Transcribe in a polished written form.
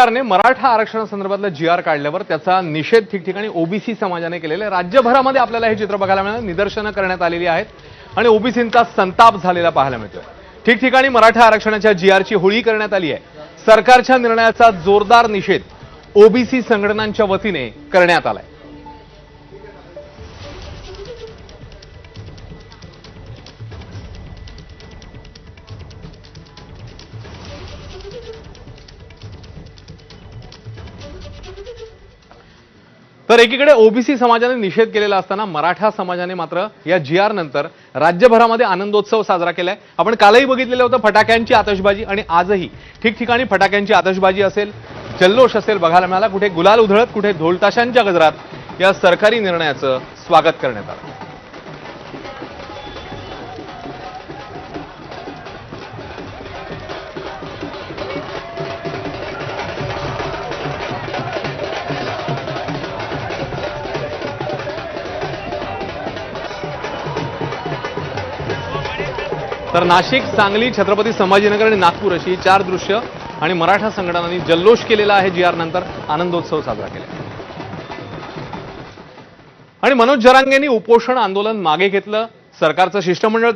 सरकारने मराठा आरक्षणासंदर्भातला जी.आर. काढल्यावर त्याचा निषेध ठिकठिकाणी ओबीसी समाजाने केलेला आहे। राज्यभरामध्ये आपल्याला हे चित्र बघायला मिळालं, निदर्शनं करण्यात आलेली आहेत आणि ओबीसींचा संताप झालेला पाहायला मिळतोय। ठिकठिकाणी मराठा आरक्षणाच्या जी.आर.ची होळी करण्यात आली आहे। सरकारच्या निर्णयाचा जोरदार निषेध ओबीसी संघटनांच्या वतीने करण्यात आलाय। तर एकीकडे ओबीसी समाजाने निषेध केलेला असताना मराठा समाजाने मात्र या जी.आर. नंतर राज्यभरामध्ये आनंदोत्सव साजरा केलाय। आपण कालही बघितलेलं होतं फटाक्यांची आतषबाजी आणि आजही ठिकठिकाणी फटाक्यांची आतषबाजी असेल, जल्लोष असेल बघायला मिळाला। कुठे गुलाल उधळत, कुठे ढोलताशांच्या गजरात या सरकारी निर्णयाचं स्वागत करण्यात आलं। तर नाशिक, सांगली, छत्रपती संभाजीनगर आणि नागपूर अशी 4 दृश्य आणि मराठा संघटनांनी जल्लोष केलेला आहे। जी.आर. नंतर आनंदोत्सव साजरा केला आणि मनोज जरांगेंनी उपोषण आंदोलन मागे घेतलं। सरकारचं शिष्टमंडळ